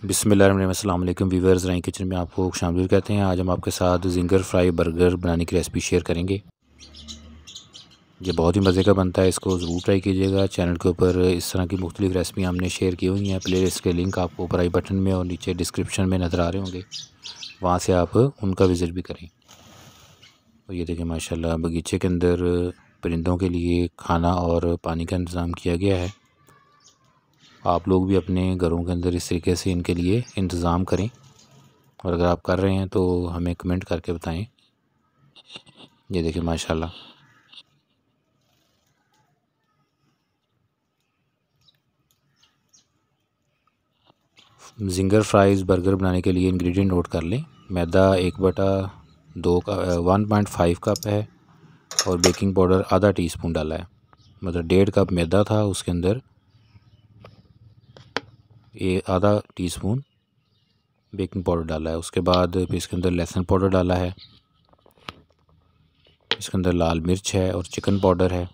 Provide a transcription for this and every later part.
बिस्मिल्लाहिर्रहमानिर्रहीम। अस्सलाम वालेकुम व्यूअर्स, राइन किचन में आपको खुशामदीद कहते हैं। आज हम आपके साथ जिंगर फ्राई बर्गर बनाने की रेसिपी शेयर करेंगे। ये बहुत ही मज़े का बनता है, इसको ज़रूर ट्राई कीजिएगा। चैनल के ऊपर इस तरह की मुख्तलिफ रेसिपी हमने शेयर की हुई हैं। प्ले लिस्ट के लिंक आपको ऊपर आई बटन में और नीचे डिस्क्रिप्शन में नज़र आ रहे होंगे, वहाँ से आप उनका विज़िट भी करें। और ये देखिए माशाल्लाह बगीचे के अंदर परिंदों के लिए खाना और पानी का इंतज़ाम किया गया है। आप लोग भी अपने घरों के अंदर इस तरीके से इनके लिए इंतज़ाम करें, और अगर आप कर रहे हैं तो हमें कमेंट करके बताएं। ये देखिए माशाल्लाह जिंगर फ्राइज़ बर्गर बनाने के लिए इंग्रेडिएंट नोट कर लें। मैदा 1/2 का 1.5 कप है, और बेकिंग पाउडर आधा टीस्पून डाला है। मतलब 1.5 कप मैदा था, उसके अंदर ये आधा टीस्पून बेकिंग पाउडर डाला है। उसके बाद फिर इसके अंदर लहसुन पाउडर डाला है, इसके अंदर लाल मिर्च है और चिकन पाउडर है।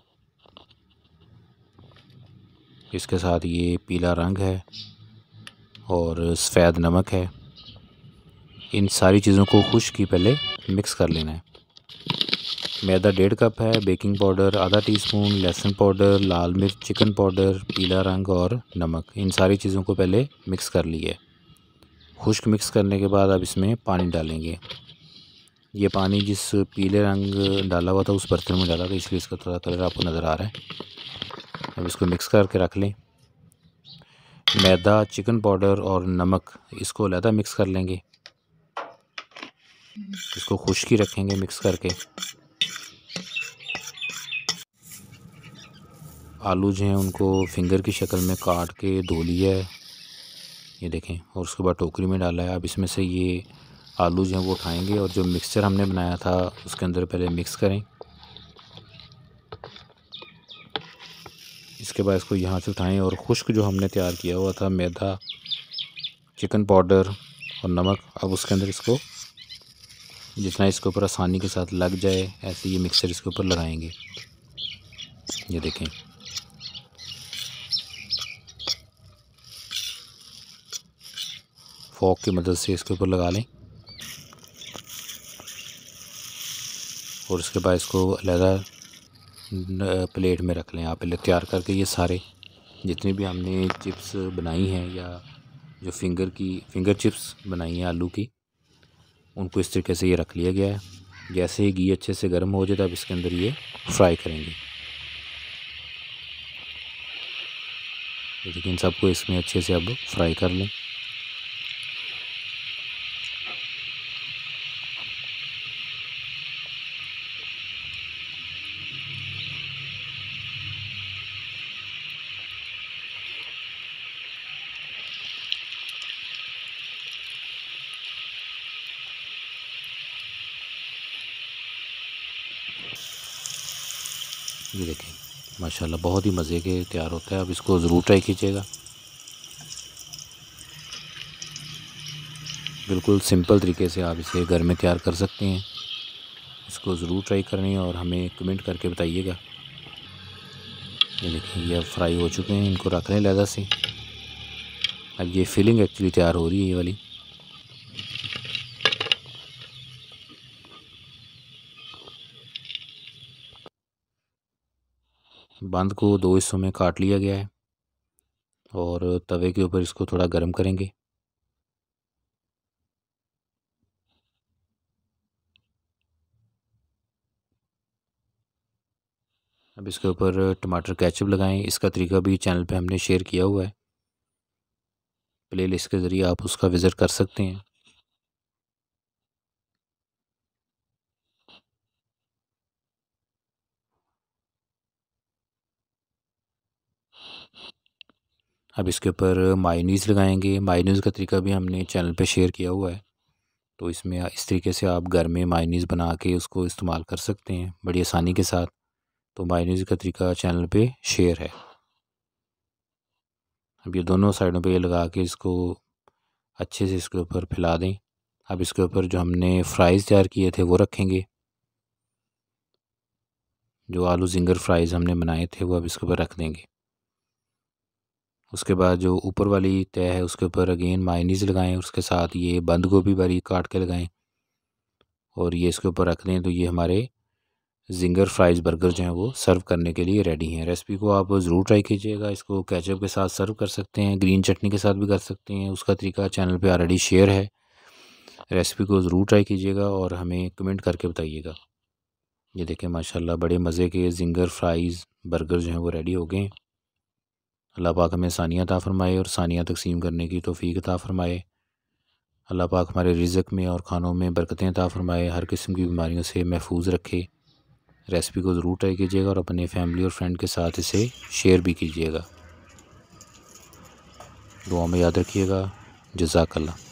इसके साथ ये पीला रंग है और सफ़ेद नमक है। इन सारी चीज़ों को खुश्क की पहले मिक्स कर लेना है। मैदा 1.5 कप है, बेकिंग पाउडर आधा टीस्पून, लहसुन पाउडर, लाल मिर्च, चिकन पाउडर, पीला रंग और नमक, इन सारी चीज़ों को पहले मिक्स कर लिए। खुश्क मिक्स करने के बाद अब इसमें पानी डालेंगे। ये पानी जिस पीले रंग डाला हुआ था उस बर्तन में डाला था, इसलिए इसका थोड़ा कलर आपको नज़र आ रहा है। अब इसको मिक्स करके रख लें। मैदा, चिकन पाउडर और नमक इसको अलहदा मिक्स कर लेंगे। इसको खुश्क ही रखेंगे मिक्स करके। आलू जो हैं उनको फिंगर की शक्ल में काट के धो लिया है, ये देखें, और उसके बाद टोकरी में डाला है। अब इसमें से ये आलू जो हैं वो उठाएंगे और जो मिक्सचर हमने बनाया था उसके अंदर पहले मिक्स करें। इसके बाद इसको यहाँ से उठाएं और खुश्क जो हमने तैयार किया हुआ था मैदा, चिकन पाउडर और नमक, अब उसके अंदर इसको जितना इसके ऊपर आसानी के साथ लग जाए ऐसे ये मिक्सचर इसके ऊपर लगाएंगे। ये देखें, फोक की मदद से इसके ऊपर लगा लें और उसके बाद इसको अलहदा प्लेट में रख लें। आप पहले तैयार करके ये सारे जितनी भी हमने चिप्स बनाई हैं या जो फिंगर चिप्स बनाई हैं आलू की, उनको इस तरीके से ये रख लिया गया है। जैसे ही घी अच्छे से गर्म हो जाए तब इसके अंदर ये फ्राई करेंगे। लेकिन सबको इसमें अच्छे से अब फ्राई कर लें। ये देखें माशाल्लाह बहुत ही मज़े के तैयार होता है। अब इसको ज़रूर ट्राई कीजिएगा। बिल्कुल सिंपल तरीके से आप इसे घर में तैयार कर सकते हैं। इसको ज़रूर ट्राई करें और हमें कमेंट करके बताइएगा। ये देखिए ये अब फ्राई हो चुके हैं, इनको रख लें अलहदा से। अब ये फिलिंग एक्चुअली तैयार हो रही है ये वाली। बंद को 2 हिस्सों में काट लिया गया है और तवे के ऊपर इसको थोड़ा गर्म करेंगे। अब इसके ऊपर टमाटर केचप लगाएं। इसका तरीका भी चैनल पे हमने शेयर किया हुआ है, प्ले लिस्ट के ज़रिए आप उसका विज़िट कर सकते हैं। अब इसके ऊपर मायोनीज़ लगाएंगे। मायोनीज़ का तरीका भी हमने चैनल पे शेयर किया हुआ है, तो इसमें इस तरीके से आप घर में मायोनीज़ बना के उसको इस्तेमाल कर सकते हैं बड़ी आसानी के साथ। तो मायोनीज़ का तरीका चैनल पे शेयर है। अब ये दोनों साइडों पे ये लगा के इसको अच्छे से इसके ऊपर फैला दें। अब इसके ऊपर जो हमने फ्राइज़ तैयार किए थे वो रखेंगे। जो आलू जिंगर फ्राइज़ हमने बनाए थे वो अब इसके ऊपर रख देंगे उसके बाद जो ऊपर वाली तय है उसके ऊपर अगेन मायोनीज़ लगाएं, उसके साथ ये बंद गोभी बारीक काट के लगाएं और ये इसके ऊपर रख दें। तो ये हमारे जिंगर फ्राइज़ बर्गर जो हैं वो सर्व करने के लिए रेडी हैं। रेसिपी को आप ज़रूर ट्राई कीजिएगा। इसको केचप के साथ सर्व कर सकते हैं, ग्रीन चटनी के साथ भी कर सकते हैं। उसका तरीका चैनल पे ऑलरेडी शेयर है। रेसिपी को ज़रूर ट्राई कीजिएगा और हमें कमेंट करके बताइएगा। ये देखें माशाल्लाह बड़े मज़े के जिंगर फ्राइज़ बर्गर जो हैं वो रेडी हो गए। अल्लाह पाक हमें सानिया अता फ़रमाए और सानिया तकसीम करने की तौफ़ीक अता फ़रमाए। अल्लाह पाक हमारे रिज़्क़ में और ख़ानों में बरकतें अता फ़रमाए, हर किस्म की बीमारियों से महफूज रखे। रेसिपी को ज़रूर ट्राई कीजिएगा और अपने फैमिली और फ्रेंड के साथ इसे शेयर भी कीजिएगा। दुआ में याद रखिएगा। जज़ाकल्लाह।